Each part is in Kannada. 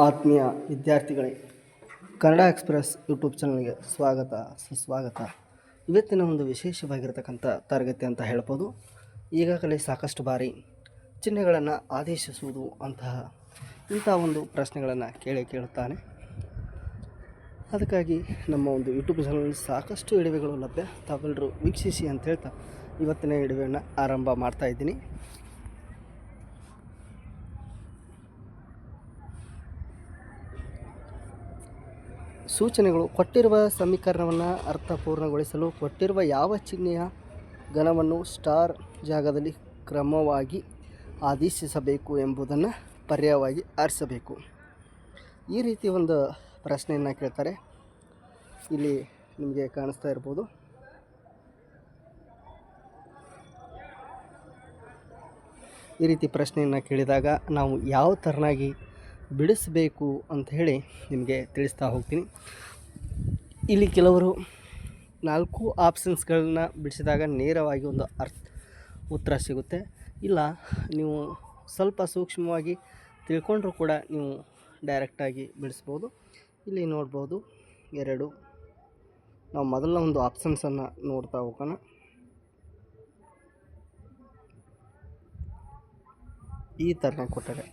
ಆತ್ಮೀಯ ವಿದ್ಯಾರ್ಥಿಗಳೇ, ಕನ್ನಡ ಎಕ್ಸ್‌ಪ್ರೆಸ್ ಯೂಟ್ಯೂಬ್ ಚಾನಲ್ಗೆ ಸ್ವಾಗತ ಸುಸ್ವಾಗತ. ಇವತ್ತಿನ ಒಂದು ವಿಶೇಷವಾಗಿರತಕ್ಕಂಥ ತರಗತಿ ಅಂತ ಹೇಳ್ಬೋದು. ಈಗಾಗಲೇ ಸಾಕಷ್ಟು ಬಾರಿ ಚಿಹ್ನೆಗಳನ್ನು ಆದೇಶಿಸುವುದು ಇಂಥ ಒಂದು ಪ್ರಶ್ನೆಗಳನ್ನು ಕೇಳುತ್ತಾನೆ. ಅದಕ್ಕಾಗಿ ನಮ್ಮ ಒಂದು ಯೂಟ್ಯೂಬ್ ಚಾನಲ್ನಲ್ಲಿ ಸಾಕಷ್ಟು ವಿಡಿಯೋಗಳು ಲಭ್ಯ, ತಾವೆಲ್ಲರೂ ವೀಕ್ಷಿಸಿ ಅಂತ ಹೇಳ್ತಾ ಇವತ್ತಿನ ವಿಡಿಯೋವನ್ನು ಆರಂಭ ಮಾಡ್ತಾ ಇದ್ದೀನಿ. ಸೂಚನೆಗಳು: ಕೊಟ್ಟಿರುವ ಸಮೀಕರಣವನ್ನು ಅರ್ಥಪೂರ್ಣಗೊಳಿಸಲು ಕೊಟ್ಟಿರುವ ಯಾವ ಚಿಹ್ನೆಯ ಘನವನ್ನು ಸ್ಟಾರ್ ಜಾಗದಲ್ಲಿ ಕ್ರಮವಾಗಿ ಆದೇಶಿಸಬೇಕು ಎಂಬುದನ್ನು ಪರ್ಯಾಯವಾಗಿ ಆರಿಸಬೇಕು. ಈ ರೀತಿ ಒಂದು ಪ್ರಶ್ನೆಯನ್ನು ಕೇಳ್ತಾರೆ. ಇಲ್ಲಿ ನಿಮಗೆ ಕಾಣಿಸ್ತಾ ಇರ್ಬೋದು. ಈ ರೀತಿ ಪ್ರಶ್ನೆಯನ್ನು ಕೇಳಿದಾಗ ನಾವು ಯಾವ ಥರನಾಗಿ ಬಿಡಿಸಬೇಕು ಅಂತ ಹೇಳಿ ನಿಮಗೆ ತಿಳಿಸ್ತಾ ಹೋಗ್ತೀನಿ. ಇಲ್ಲಿ ಕೆಲವರು 4 ಆಪ್ಷನ್ಸ್ಗಳನ್ನ ಬಿಡಿಸಿದಾಗ ನೇರವಾಗಿ ಒಂದು ಉತ್ತರ ಸಿಗುತ್ತೆ. ಇಲ್ಲ, ನೀವು ಸ್ವಲ್ಪ ಸೂಕ್ಷ್ಮವಾಗಿ ತಿಳ್ಕೊಂಡ್ರೂ ಕೂಡ ನೀವು ಡೈರೆಕ್ಟಾಗಿ ಬಿಡಿಸ್ಬೋದು. ಇಲ್ಲಿ ನೋಡ್ಬೋದು 2. ನಾವು ಮೊದಲ ಒಂದು ಆಪ್ಷನ್ಸನ್ನು ನೋಡ್ತಾ ಹೋಗೋಣ. ಈ ಥರನೇ ಕೊಟ್ಟರೆ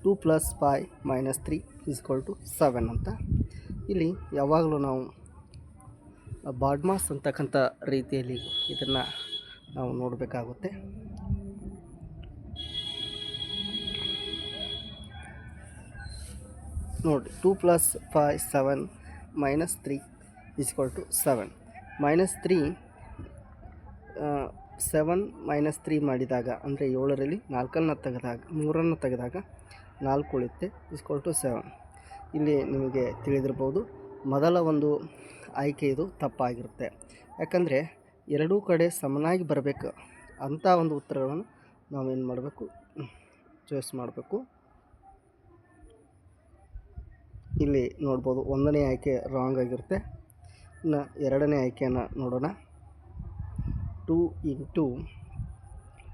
2 + 5 - 3 = 7 ಅಂತ. ಇಲ್ಲಿ ಯಾವಾಗಲೂ ನಾವು ಬಾಡ್ಮಾಸ್ ಅಂತಕ್ಕಂಥ ರೀತಿಯಲ್ಲಿ ಇದನ್ನು ನಾವು ನೋಡಬೇಕಾಗುತ್ತೆ. ನೋಡಿ, 2 + 5 7 - 3 = 7. -3 7 - 3 ಮಾಡಿದಾಗ ಅಂದರೆ 7ರಲ್ಲಿ 4 ತೆಗೆದಾಗ 3 ತೆಗೆದಾಗ 4 ಉಳಿಯುತ್ತೆ, = 7. ಇಲ್ಲಿ ನಿಮಗೆ ತಿಳಿದಿರ್ಬೋದು, ಮೊದಲ ಒಂದು ಆಯ್ಕೆ ಇದು ತಪ್ಪಾಗಿರುತ್ತೆ. ಯಾಕಂದರೆ ಎರಡೂ ಕಡೆ ಸಮನಾಗಿ ಬರಬೇಕು ಅಂಥ ಒಂದು ಉತ್ತರಗಳನ್ನು ನಾವೇನು ಮಾಡಬೇಕು, ಚಾಯ್ಸ್ ಮಾಡಬೇಕು. ಇಲ್ಲಿ ನೋಡ್ಬೋದು 1ನೇ ಆಯ್ಕೆ ರಾಂಗ್ ಆಗಿರುತ್ತೆ. ಇನ್ನು 2ನೇ ಆಯ್ಕೆಯನ್ನು ನೋಡೋಣ. 2 ×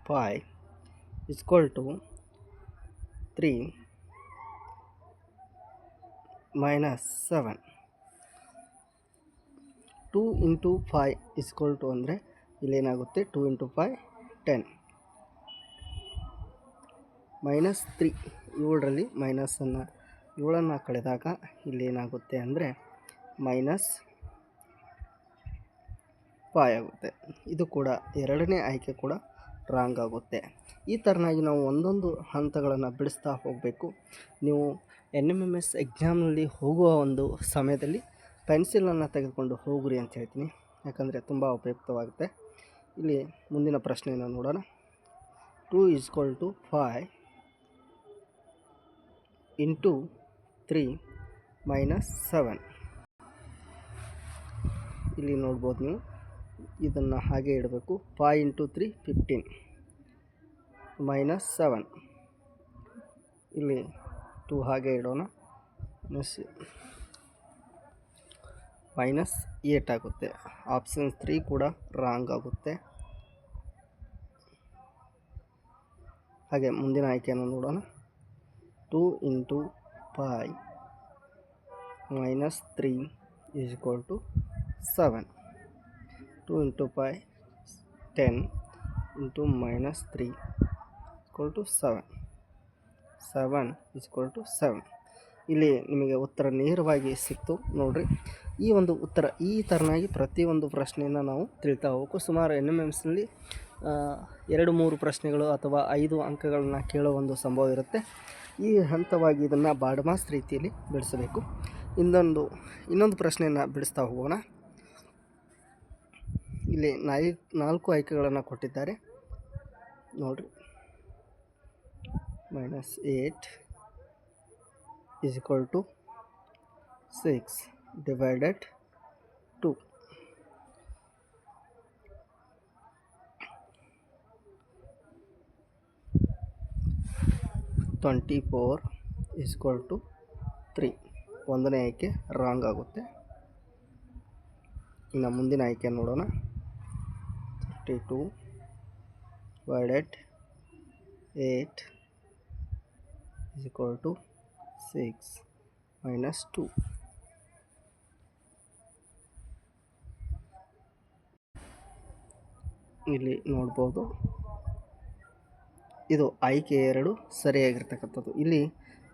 5 = 3 - 7. 2 × 5 ಅಂದರೆ ಇಲ್ಲೇನಾಗುತ್ತೆ, 2 × 5 10. -3 7ರಲ್ಲಿ -7ನ್ನು ಕಳೆದಾಗ ಇಲ್ಲೇನಾಗುತ್ತೆ ಅಂದರೆ -5 ಆಗುತ್ತೆ. ಇದು ಕೂಡ 2ನೇ ಆಯ್ಕೆ ಕೂಡ ರಾಂಗ್ ಆಗುತ್ತೆ. ಈ ಥರನಾಗಿ ನಾವು ಒಂದೊಂದು ಹಂತಗಳನ್ನು ಬಿಡಿಸ್ತಾ ಹೋಗಬೇಕು. ನೀವು NMMS ಎಕ್ಸಾಮ್ನಲ್ಲಿ ಹೋಗುವ ಒಂದು ಸಮಯದಲ್ಲಿ ಪೆನ್ಸಿಲನ್ನು ತೆಗೆದುಕೊಂಡು ಹೋಗ್ರಿ ಅಂತ ಹೇಳ್ತೀನಿ, ಯಾಕಂದರೆ ತುಂಬ ಉಪಯುಕ್ತವಾಗುತ್ತೆ. ಇಲ್ಲಿ ಮುಂದಿನ ಪ್ರಶ್ನೆಯನ್ನು ನೋಡೋಣ. 2 = 5 × 3 - 7. ಇಲ್ಲಿ ನೋಡ್ಬೋದು ನೀವು, ಇದನ್ನು ಹಾಗೆ ಇಡಬೇಕು. 5 × 3 15 - 7. ಇಲ್ಲಿ 2 ಹಾಗೆ ಇಡೋಣ, -8 ಆಗುತ್ತೆ. ಆಪ್ಷನ್ 3 ಕೂಡ ರಾಂಗ್ ಆಗುತ್ತೆ. ಹಾಗೆ ಮುಂದಿನ ಆಯ್ಕೆಯನ್ನು ನೋಡೋಣ. 2 × 5 - 3 = 7. 2 × 5 10 × -3 = 7. 7 = 7. ಇಲ್ಲಿ ನಿಮಗೆ ಉತ್ತರ ನೇರವಾಗಿ ಸಿಕ್ತು ನೋಡಿರಿ. ಈ ಒಂದು ಉತ್ತರ ಈ ಥರನಾಗಿ ಪ್ರತಿಯೊಂದು ಪ್ರಶ್ನೆಯನ್ನು ನಾವು ತಿಳಿತಾ ಹೋಗಬೇಕು. ಸುಮಾರು NMMSನಲ್ಲಿ 2-3 ಪ್ರಶ್ನೆಗಳು ಅಥವಾ 5 ಅಂಕಗಳನ್ನ ಕೇಳೋ ಒಂದು ಸಂಭವ ಇರುತ್ತೆ. ಈ ಹಂತವಾಗಿ ಇದನ್ನು ಬಾಡ್ಮಾಸ್ ರೀತಿಯಲ್ಲಿ ಬಿಡಿಸಬೇಕು. ಇನ್ನೊಂದು ಪ್ರಶ್ನೆಯನ್ನು ಬಿಡಿಸ್ತಾ ಹೋಗೋಣ. ಇಲ್ಲಿ 4 ಆಯ್ಕೆಗಳನ್ನು ಕೊಟ್ಟಿದ್ದಾರೆ ನೋಡಿರಿ. -8 = 6 / 2. 24 = 3. 1ನೇ ಆಯ್ಕೆ ರಾಂಗ್ ಆಗುತ್ತೆ. ಇನ್ನು ಮುಂದಿನ ಆಯ್ಕೆ ನೋಡೋಣ. 32 / 8 = 6. ಮೈನಸ್ 2. ಇಲ್ಲಿ ನೋಡ್ಬೋದು, ಇದು ಆಯ್ಕೆ 2 ಸರಿಯಾಗಿರ್ತಕ್ಕಂಥದ್ದು. ಇಲ್ಲಿ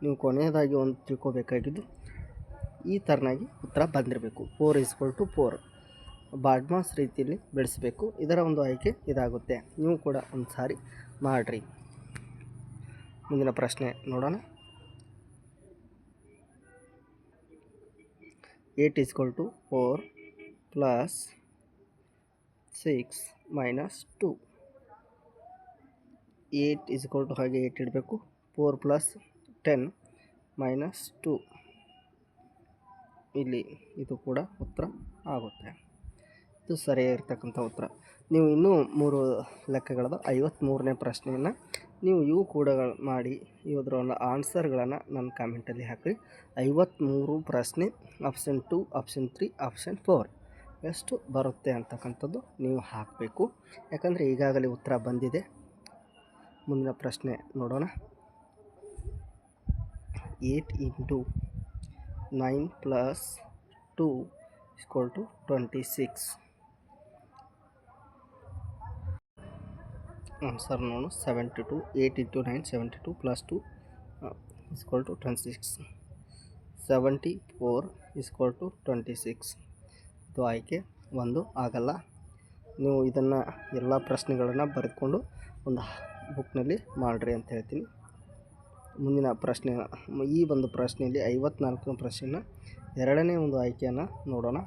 ನೀವು ಕೊನೆಯದಾಗಿ ಒಂದು ತಿಳ್ಕೊಬೇಕಾಗಿದ್ದು, ಈ ಥರನಾಗಿ ಉತ್ತರ ಬಂದಿರಬೇಕು. 4 = 4 ಬಾಡ್ಮಾಸ್ ರೀತಿಯಲ್ಲಿ ಬೆಳೆಸಬೇಕು. ಇದರ ಒಂದು ಆಯ್ಕೆ ಇದಾಗುತ್ತೆ. ನೀವು ಕೂಡ ಒಂದು ಸಾರಿ ಮಾಡಿರಿ. ಮುಂದಿನ ಪ್ರಶ್ನೆ ನೋಡೋಣ. 8 = 4 + 6 - 2. 8 ಹಾಗೆ 8 ಇಡಬೇಕು. 4 + 10 - 2. ಇಲ್ಲಿ ಇದು ಕೂಡ ಉತ್ತರ ಆಗುತ್ತೆ. ಇದು ಸರಿಯಾಗಿರ್ತಕ್ಕಂಥ ಉತ್ತರ. ನೀವು ಇನ್ನೂ 3 ಲೆಕ್ಕಗಳದ 53ನೇ ಪ್ರಶ್ನೆಯನ್ನು ನೀವು ಇವು ಕೂಡ ಮಾಡಿ ಇದರ ಒಂದು ಆನ್ಸರ್ಗಳನ್ನು ನನ್ನ ಕಾಮೆಂಟಲ್ಲಿ ಹಾಕಿ. 53 ಪ್ರಶ್ನೆ ಆಪ್ಷನ್ 2, ಆಪ್ಷನ್ 3, ಆಪ್ಷನ್ 4 ಎಷ್ಟು ಬರುತ್ತೆ ಅಂತಕ್ಕಂಥದ್ದು ನೀವು ಹಾಕಬೇಕು. ಯಾಕಂದರೆ ಈಗಾಗಲೇ ಉತ್ತರ ಬಂದಿದೆ. ಮುಂದಿನ ಪ್ರಶ್ನೆ ನೋಡೋಣ. 8 × 9 + 2 = 26. ಆನ್ಸರ್ ನೋಡು. 72. 8 × 9 72 + 2 = 26. 74 = 26. ಇದು ಆಯ್ಕೆ 1 ಆಗಲ್ಲ. ನೀವು ಇದನ್ನು ಎಲ್ಲ ಪ್ರಶ್ನೆಗಳನ್ನು ಬರೆದುಕೊಂಡು ಒಂದು ಬುಕ್ನಲ್ಲಿ ಮಾಡಿರಿ ಅಂತ ಹೇಳ್ತೀನಿ. ಮುಂದಿನ ಪ್ರಶ್ನೆ, ಈ ಒಂದು ಪ್ರಶ್ನೆಯಲ್ಲಿ 54ನೇ ಪ್ರಶ್ನೆಯನ್ನು ಎರಡನೇ ಒಂದು ಆಯ್ಕೆಯನ್ನು ನೋಡೋಣ.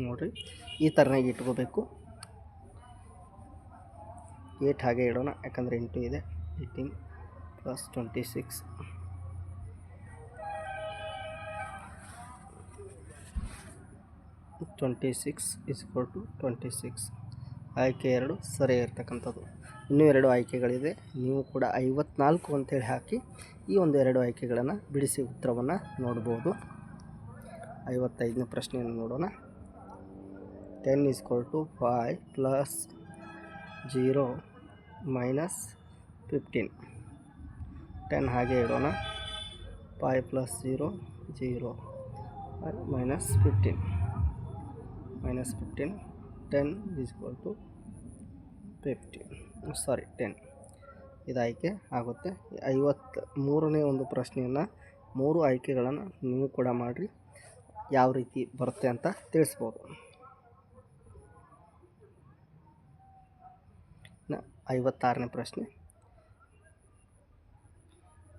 ನೋಡಿರಿ, ಈ ಥರನಾಗಿ ಇಟ್ಕೋಬೇಕು. 8 ಹಾಗೆ ಇಡೋಣ, ಯಾಕಂದರೆ 8 ಇದೆ. 18 + 26 = 26. ಆಯ್ಕೆ 2 ಸರಿಯಾಗಿರ್ತಕ್ಕಂಥದ್ದು. ಇನ್ನೂ 2 ಆಯ್ಕೆಗಳಿದೆ. ನೀವು ಕೂಡ 54 ಅಂತೇಳಿ ಹಾಕಿ ಈ ಒಂದು 2 ಆಯ್ಕೆಗಳನ್ನು ಬಿಡಿಸಿ ಉತ್ತರವನ್ನು ನೋಡ್ಬೋದು. 55ನೇ ಪ್ರಶ್ನೆಯನ್ನು ನೋಡೋಣ. 10 = 5 + 0 - 15. 10 ಹಾಗೆ ಇಡೋಣ. 5 + 0 0 - 15. -15. 10 = 10. ಇದು ಆಯ್ಕೆ ಆಗುತ್ತೆ. 53ನೇ ಒಂದು ಪ್ರಶ್ನೆಯನ್ನು 3 ಆಯ್ಕೆಗಳನ್ನು ನೀವು ಕೂಡ ಮಾಡಿರಿ. ಯಾವ ರೀತಿ ಬರುತ್ತೆ ಅಂತ ತಿಳಿಸ್ಬೋದು. 56ನೇ ಪ್ರಶ್ನೆ.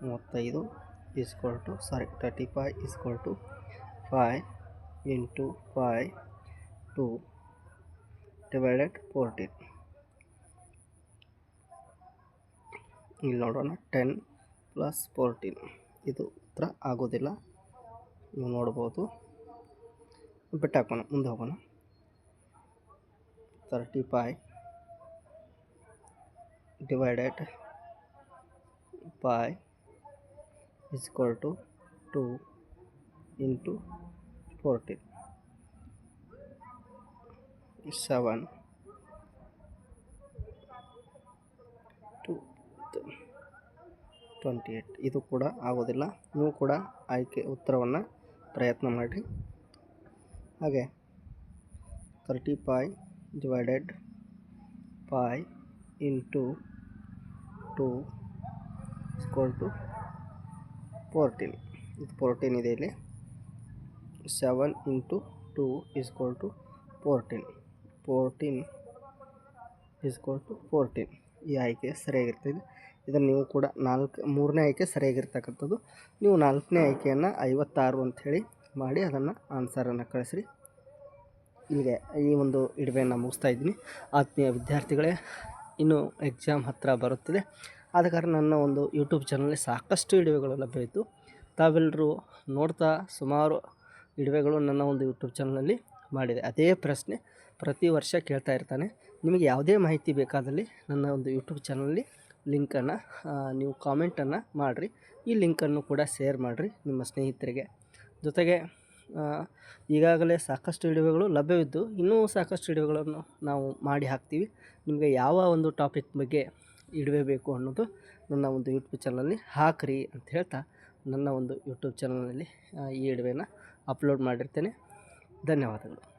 35 = 5 × 5 2 / 14. ಇಲ್ಲಿ ನೋಡೋಣ. 10 + 14 ಇದು ಉತ್ತರ ಆಗೋದಿಲ್ಲ. ನೀವು ನೋಡ್ಬೋದು. ಬಿಟ್ಟು ಹಾಕೋಣ, ಮುಂದೆ ಹೋಗೋಣ. 35 / 5 = 2 × 14. 7 to 28. ಇದು ಕೂಡ ಆಗೋದಿಲ್ಲ. ನೀವು ಕೂಡ ಆಯ್ಕೆ ಉತ್ತರವನ್ನು ಪ್ರಯತ್ನ ಮಾಡಿರಿ. ಹಾಗೆ 35 / 5 × 2 = 14. ಇದು 14 ಇದೆ ಇಲ್ಲಿ. 7 × 2 = 14. 14 = 14. ಈ ಆಯ್ಕೆ ಸರಿಯಾಗಿರ್ತದೆ. ಇದನ್ನು ನೀವು ಕೂಡ 3ನೇ ಆಯ್ಕೆ ಸರಿಯಾಗಿರ್ತಕ್ಕಂಥದ್ದು. ನೀವು 4ನೇ ಆಯ್ಕೆಯನ್ನು 56 ಅಂಥೇಳಿ ಮಾಡಿ ಅದನ್ನು ಆನ್ಸರನ್ನು ಕಳಿಸ್ರಿ. ಇಲ್ಲಿಗೆ ಈ ಒಂದು ಇಡುವೆಯನ್ನು ಮುಗಿಸ್ತಾ ಇದ್ದೀನಿ. ಆತ್ಮೀಯ ವಿದ್ಯಾರ್ಥಿಗಳೇ, ಇನ್ನು ಎಕ್ಸಾಮ್ ಹತ್ತಿರ ಬರುತ್ತಿದೆ. ಆದ ಕಾರಣ ನನ್ನ ಒಂದು ಯೂಟ್ಯೂಬ್ ಚಾನಲಲ್ಲಿ ಸಾಕಷ್ಟು ಇಡುವೆಗಳು ಲಭ್ಯವಿತ್ತು. ತಾವೆಲ್ಲರೂ ನೋಡ್ತಾ ಸುಮಾರು ಇಡುವೆಗಳು ನನ್ನ ಒಂದು ಯೂಟ್ಯೂಬ್ ಚಾನಲಲ್ಲಿ ಮಾಡಿದೆ. ಅದೇ ಪ್ರಶ್ನೆ ಪ್ರತಿ ವರ್ಷ ಕೇಳ್ತಾ ಇರ್ತಾನೆ. ನಿಮಗೆ ಯಾವುದೇ ಮಾಹಿತಿ ಬೇಕಾದಲ್ಲಿ ನನ್ನ ಒಂದು ಯೂಟ್ಯೂಬ್ ಚಾನಲಲ್ಲಿ ಲಿಂಕನ್ನು ನೀವು ಕಾಮೆಂಟನ್ನು ಮಾಡಿರಿ. ಈ ಲಿಂಕನ್ನು ಕೂಡ ಶೇರ್ ಮಾಡಿರಿ ನಿಮ್ಮ ಸ್ನೇಹಿತರಿಗೆ. ಜೊತೆಗೆ ಈಗಾಗಲೇ ಸಾಕಷ್ಟು ವಿಡಿಯೋಗಳು ಲಭ್ಯವಿದ್ದು ಇನ್ನೂ ಸಾಕಷ್ಟು ವಿಡಿಯೋಗಳನ್ನು ನಾವು ಮಾಡಿ ಹಾಕ್ತೀವಿ. ನಿಮಗೆ ಯಾವ ಒಂದು ಟಾಪಿಕ್ ಬಗ್ಗೆ ಇಡುವೆ ಬೇಕು ಅನ್ನೋದು ನನ್ನ ಒಂದು ಯೂಟ್ಯೂಬ್ ಚಾನಲಲ್ಲಿ ಹಾಕಿರಿ ಅಂತ ಹೇಳ್ತಾ ನನ್ನ ಒಂದು ಯೂಟ್ಯೂಬ್ ಚಾನಲ್ನಲ್ಲಿ ಈ ವಿಡಿಯೋನ ಅಪ್ಲೋಡ್ ಮಾಡಿರ್ತೇನೆ. ಧನ್ಯವಾದಗಳು.